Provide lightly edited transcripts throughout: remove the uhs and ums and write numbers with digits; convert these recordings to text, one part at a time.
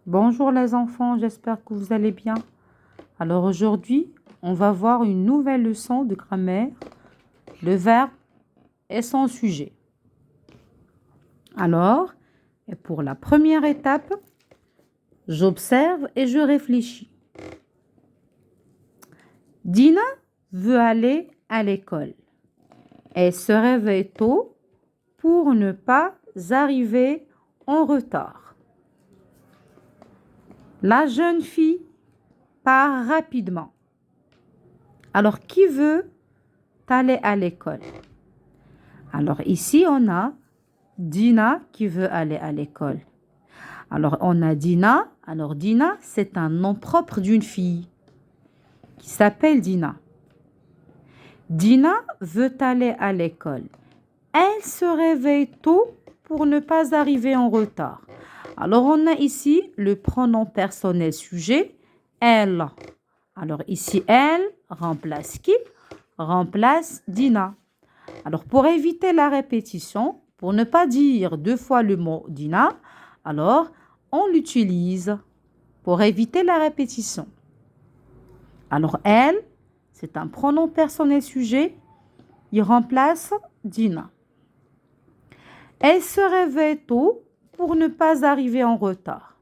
Bonjour les enfants, j'espère que vous allez bien. Alors aujourd'hui, on va voir une nouvelle leçon de grammaire, le verbe et son sujet. Alors, pour la première étape, j'observe et je réfléchis. Dina veut aller à l'école. Elle se réveille tôt pour ne pas arriver en retard. La jeune fille part rapidement. Alors, qui veut aller à l'école? Alors, ici, on a Dina qui veut aller à l'école. Alors, on a Dina. Alors, Dina, c'est un nom propre d'une fille qui s'appelle Dina. Dina veut aller à l'école. Elle se réveille tôt pour ne pas arriver en retard. Alors, on a ici le pronom personnel sujet, elle. Alors, ici, elle remplace qui? Remplace Dina. Alors, pour éviter la répétition, pour ne pas dire deux fois le mot Dina, alors, on l'utilise pour éviter la répétition. Alors, elle, c'est un pronom personnel sujet. Il remplace Dina. Elle se réveille tôt pour ne pas arriver en retard.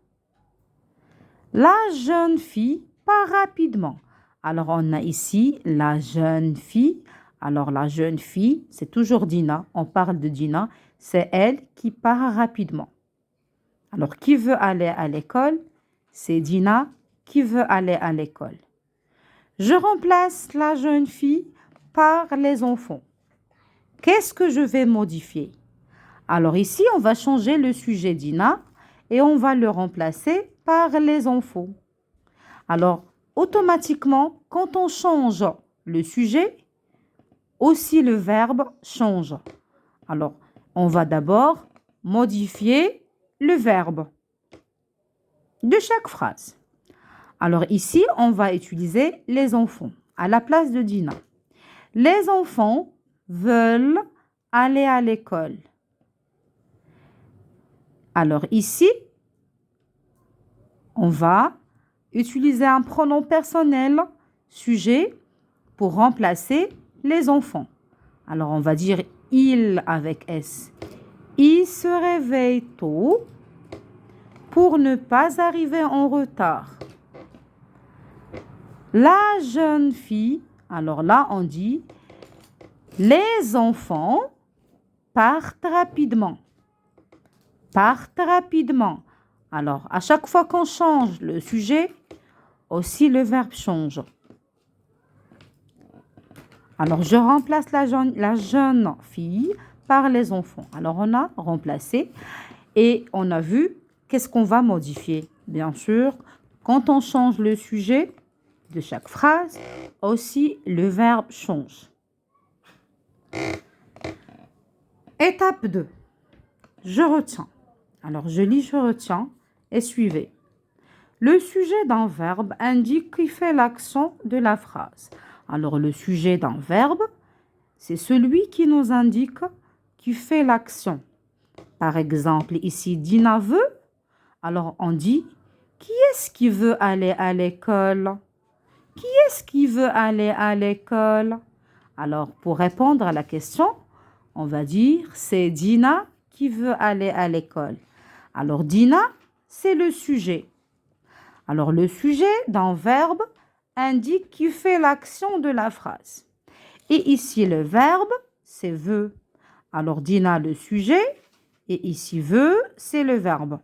La jeune fille part rapidement. Alors, on a ici la jeune fille. Alors, la jeune fille, c'est toujours Dina. On parle de Dina. C'est elle qui part rapidement. Alors, qui veut aller à l'école? C'est Dina qui veut aller à l'école. Je remplace la jeune fille par les enfants. Qu'est-ce que je vais modifier? Alors ici, on va changer le sujet Dina et on va le remplacer par les enfants. Alors, automatiquement, quand on change le sujet, aussi le verbe change. Alors, on va d'abord modifier le verbe de chaque phrase. Alors ici, on va utiliser les enfants à la place de Dina. Les enfants veulent aller à l'école. Alors ici, on va utiliser un pronom personnel sujet pour remplacer les enfants. Alors on va dire il avec S. Il se réveille tôt pour ne pas arriver en retard. La jeune fille, alors là on dit les enfants partent rapidement. Partent rapidement. Alors, à chaque fois qu'on change le sujet, aussi le verbe change. Alors, je remplace la jeune fille par les enfants. Alors, on a remplacé et on a vu qu'est-ce qu'on va modifier. Bien sûr, quand on change le sujet de chaque phrase, aussi le verbe change. Étape 2. Je retiens. Alors, je lis, je retiens et suivez. Le sujet d'un verbe indique qui fait l'action de la phrase. Alors, le sujet d'un verbe, c'est celui qui nous indique qui fait l'action. Par exemple, ici, Dina veut. Alors, on dit, qui est-ce qui veut aller à l'école? Qui est-ce qui veut aller à l'école? Alors, pour répondre à la question, on va dire, c'est Dina qui veut aller à l'école. Alors, Dina, c'est le sujet. Alors, le sujet d'un verbe indique qui fait l'action de la phrase. Et ici, le verbe, c'est veut. Alors, Dina, le sujet, et ici, veut, c'est le verbe.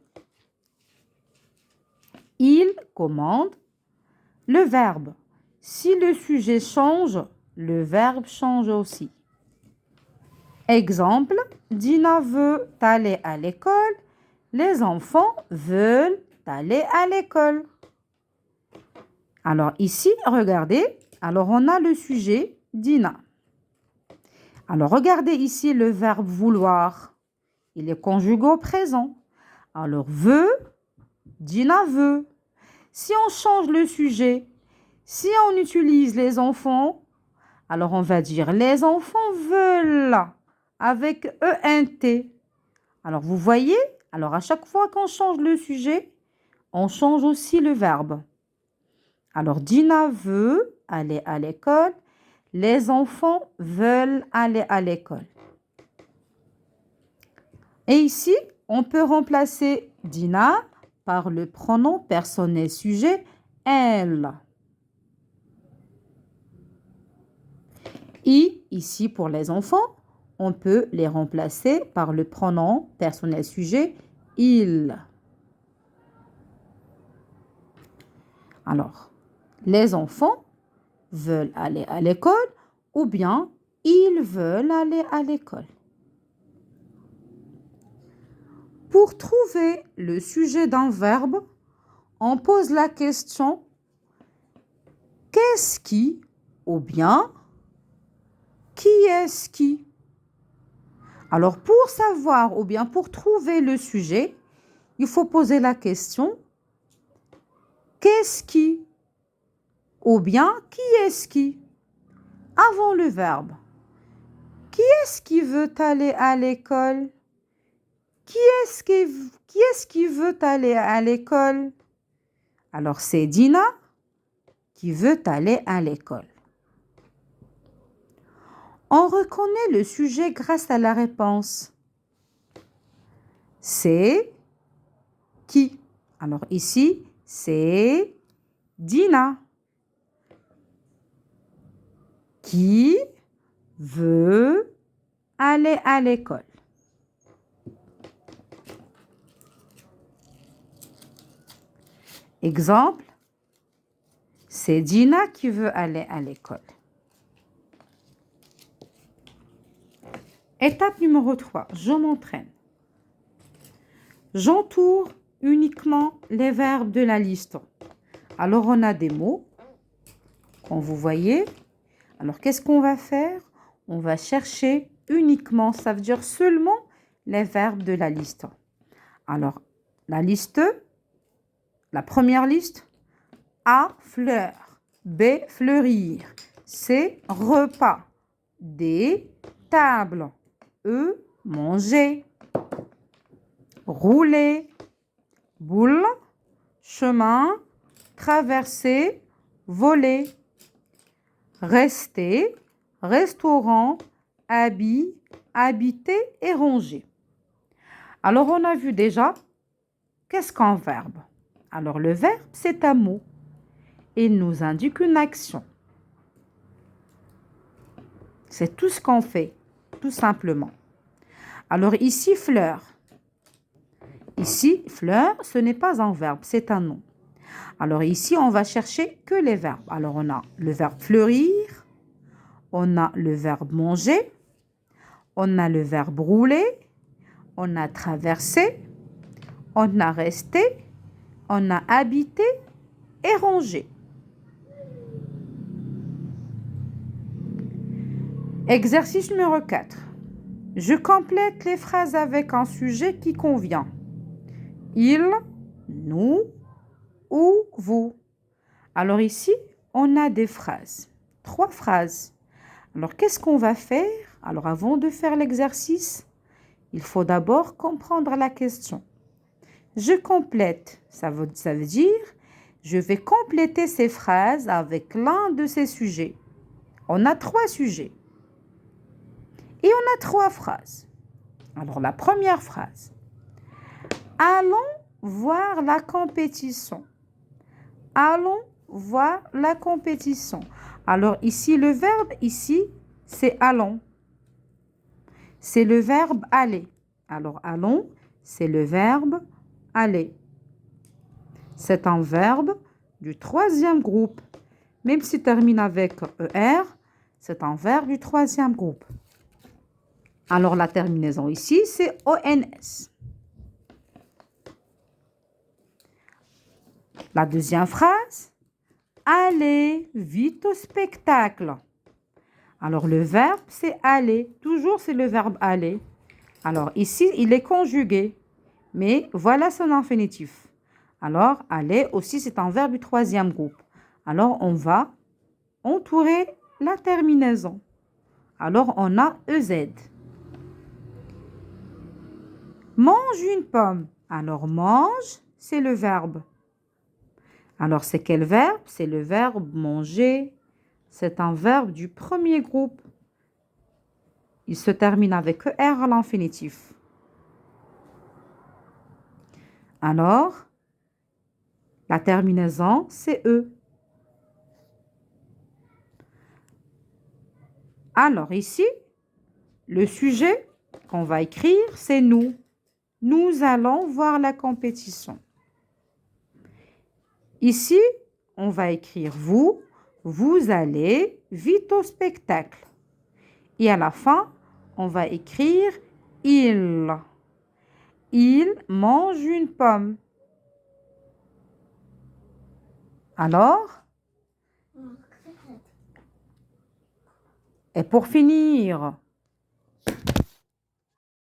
Il commande le verbe. Si le sujet change, le verbe change aussi. Exemple, Dina veut aller à l'école. Les enfants veulent aller à l'école. Alors ici, regardez. Alors on a le sujet Dina. Alors regardez ici le verbe vouloir. Il est conjugué au présent. Alors veut, Dina veut. Si on change le sujet, si on utilise les enfants, alors on va dire les enfants veulent avec ENT. Alors vous voyez, alors à chaque fois qu'on change le sujet, on change aussi le verbe. Alors, Dina veut aller à l'école. Les enfants veulent aller à l'école. Et ici, on peut remplacer Dina par le pronom personnel sujet elle. Et ici, pour les enfants, on peut les remplacer par le pronom personnel sujet il. Alors, les enfants veulent aller à l'école ou bien ils veulent aller à l'école. Pour trouver le sujet d'un verbe, on pose la question qu'est-ce qui ou bien qui est-ce qui? Alors, pour savoir ou bien pour trouver le sujet, il faut poser la question qu'est-ce qui ou bien qui est-ce qui? Avant le verbe. Qui est-ce qui veut aller à l'école? Qui est-ce qui veut aller à l'école? Alors, c'est Dina qui veut aller à l'école. On reconnaît le sujet grâce à la réponse. C'est qui? Alors ici, c'est Dina qui veut aller à l'école. Exemple, c'est Dina qui veut aller à l'école. Étape numéro 3, je m'entraîne. J'entoure uniquement les verbes de la liste. Alors, on a des mots, comme vous voyez. Alors, qu'est-ce qu'on va faire? On va chercher uniquement, ça veut dire seulement les verbes de la liste. Alors, la liste, la première liste, A, fleur, B, fleurir, C, repas, D, table, E, manger, rouler, boule, chemin, traverser, voler, rester, restaurant, habit, habiter et ranger. Alors, on a vu déjà, qu'est-ce qu'un verbe? Alors, le verbe, c'est un mot. Il nous indique une action. C'est tout ce qu'on fait, tout simplement. Alors, ici, fleur. Ici, fleur, ce n'est pas un verbe, c'est un nom. Alors, ici, on va chercher que les verbes. Alors, on a le verbe fleurir, on a le verbe manger, on a le verbe rouler, on a traversé, on a resté, on a habité et rangé. Exercice numéro 4. Je complète les phrases avec un sujet qui convient. Il, nous ou vous. Alors ici, on a des phrases. 3 phrases. Alors, qu'est-ce qu'on va faire? Alors, avant de faire l'exercice, il faut d'abord comprendre la question. Je complète, ça veut dire, je vais compléter ces phrases avec l'un de ces sujets. On a 3 sujets. Et on a 3 phrases. Alors, la première phrase. Allons voir la compétition. Allons voir la compétition. Alors, ici, le verbe, ici, c'est allons. C'est le verbe aller. Alors, allons, c'est le verbe aller. C'est un verbe du 3e groupe. Même s'il termine avec ER, c'est un verbe du 3e groupe. Alors, la terminaison ici, c'est ONS. La deuxième phrase, allez vite au spectacle. Alors, le verbe, c'est aller. Toujours, c'est le verbe aller. Alors, ici, il est conjugué. Mais voilà son infinitif. Alors, aller aussi, c'est un verbe du 3e groupe. Alors, on va entourer la terminaison. Alors, on a EZ. Mange une pomme. Alors, mange, c'est le verbe. Alors, c'est quel verbe? C'est le verbe manger. C'est un verbe du premier groupe. Il se termine avec ER à l'infinitif. Alors, la terminaison, c'est E. Alors, ici, le sujet qu'on va écrire, c'est nous. Nous allons voir la compétition. Ici, on va écrire vous. Vous allez vite au spectacle. Et à la fin, on va écrire il. Il mange une pomme. Alors, et pour finir,